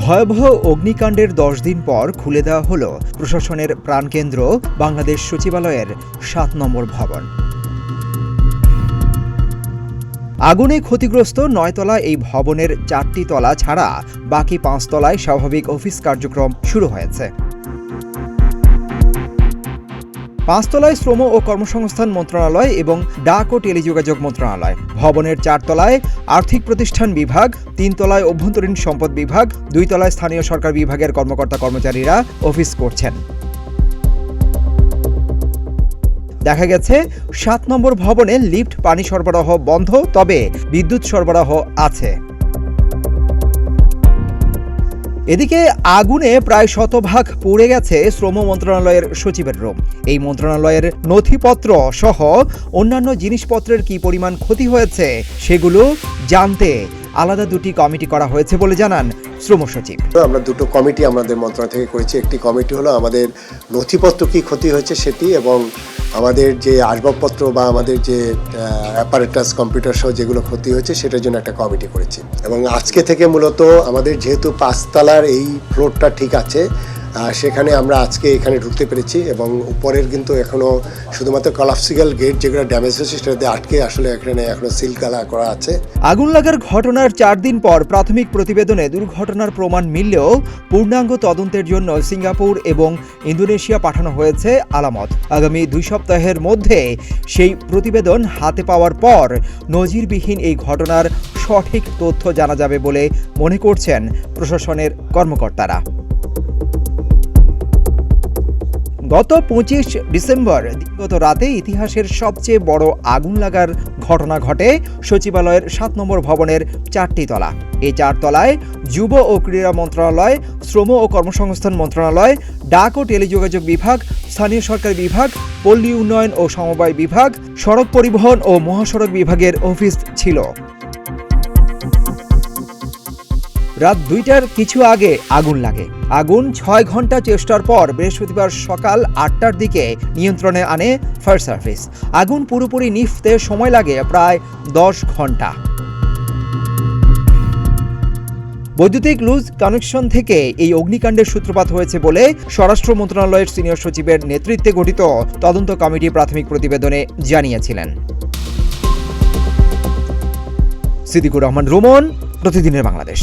ভয়াবহ অগ্নিকাণ্ডের 10 দিন পর খুলে দেওয়া হলো প্রশাসনের প্রাণকেন্দ্র বাংলাদেশ সচিবালয়ের 7 নম্বর ভবন। আগুনে ক্ষতিগ্রস্ত 9 তলা এই ভবনের 4টি তলা ছাড়া বাকি 5 তলায় স্বাভাবিক অফিস কার্যক্রম শুরু হয়েছে। 5 তলায় শ্রম ও কর্মসংস্থান মন্ত্রণালয় এবং ডাক ও টেলিযোগাযোগ মন্ত্রণালয়, ভবনের 4 তলায় আর্থিক প্রতিষ্ঠান বিভাগ, 3 তলায় অভ্যন্তরীণ সম্পদ বিভাগ, 2 তলায় স্থানীয় সরকার বিভাগের কর্মকর্তা কর্মচারীরা অফিস করছেন। দেখা গেছে 7 নম্বর ভবনে লিফট পানি সরবরাহ বন্ধ, তবে বিদ্যুৎ সরবরাহ আছে। এদিকে আগুনে প্রায় শতভাগ পুড়ে গেছে শ্রম মন্ত্রণালয়ের সচিবের রুম। এই মন্ত্রণালয়ের নথিপত্র সহ অন্যান্য জিনিসপত্রের কি পরিমাণ ক্ষতি হয়েছে সেগুলো জানতে আলাদা 2টি কমিটি করা হয়েছে বলে জানান শ্রম সচিব। আমরা 2টো কমিটি আমাদের মন্ত্রণালয় থেকে করেছি। একটি কমিটি হলো আমাদের নথিপত্র কি ক্ষতি হয়েছে সেটি, এবং আমাদের যে আসবাবপত্র বা আমাদের যে অ্যাপারেটাস কম্পিউটার সহ যেগুলো ক্ষতি হয়েছে সেটার জন্য একটা কমিটি করেছি। এবং আজকে থেকে মূলত আমাদের যেহেতু 5 তলার এই ফ্লোরটা ঠিক আছে, সেখানে আমরা আজকে এখানে ঢুকতে পেরেছি, এবং উপরের কিন্তু এখনো শুধুমাত্র কলাপসিক্যাল গেট যেগুলো ড্যামেজ হয়েছে সেটাতে আটকে আসলে এখানে এখনো সিল করা আছে। আগুন লাগার ঘটনার 4 দিন পর প্রাথমিক প্রতিবেদনে দুর্ঘটনার প্রমাণ মিললেও পূর্ণাঙ্গ তদন্তের জন্য সিঙ্গাপুর এবং ইন্দোনেশিয়া পাঠানো হয়েছে আলামত। আগামী 2 সপ্তাহের মধ্যে সেই প্রতিবেদন হাতে পাওয়ার পর নজিরবিহীন এই ঘটনার সঠিক তথ্য জানা যাবে বলে মনে করছেন প্রশাসনের কর্মকর্তারা। গত 25 ডিসেম্বর দিনগত রাতে ইতিহাসের সবচেয়ে বড় আগুন লাগার ঘটনা ঘটে সচিবালয়ের 7 নম্বর ভবনের 4টি তলা। এই 4 তলায় যুব ও ক্রীড়া মন্ত্রণালয়, শ্রম ও কর্মসংস্থান মন্ত্রণালয়, ডাক ও টেলিযোগাযোগ বিভাগ, স্থানীয় সরকার বিভাগ, পল্লী উন্নয়ন ও সমবায় বিভাগ, সড়ক পরিবহন ও মহাসড়ক বিভাগের অফিস ছিল। রাত 2টার কিছু আগে আগুন লাগে। আগুন 6 ঘন্টা চেষ্টার পর বৃহস্পতিবার সকাল 8টার দিকে নিয়ন্ত্রণে আনে ফায়ার সার্ভিস। আগুন পুরোপুরি নিভতে সময় লাগে প্রায় 10 ঘন্টা। বৈদ্যুতিক লুজ কানেকশন থেকে এই অগ্নিকাণ্ডের সূত্রপাত হয়েছে বলে স্বরাষ্ট্র মন্ত্রণালয়ের সিনিয়র সচিবের নেতৃত্বে গঠিত তদন্ত কমিটি প্রাথমিক প্রতিবেদনে জানিয়েছিলেন। সিদ্দিকুর রহমান রুমন, প্রতিদিনের বাংলাদেশ।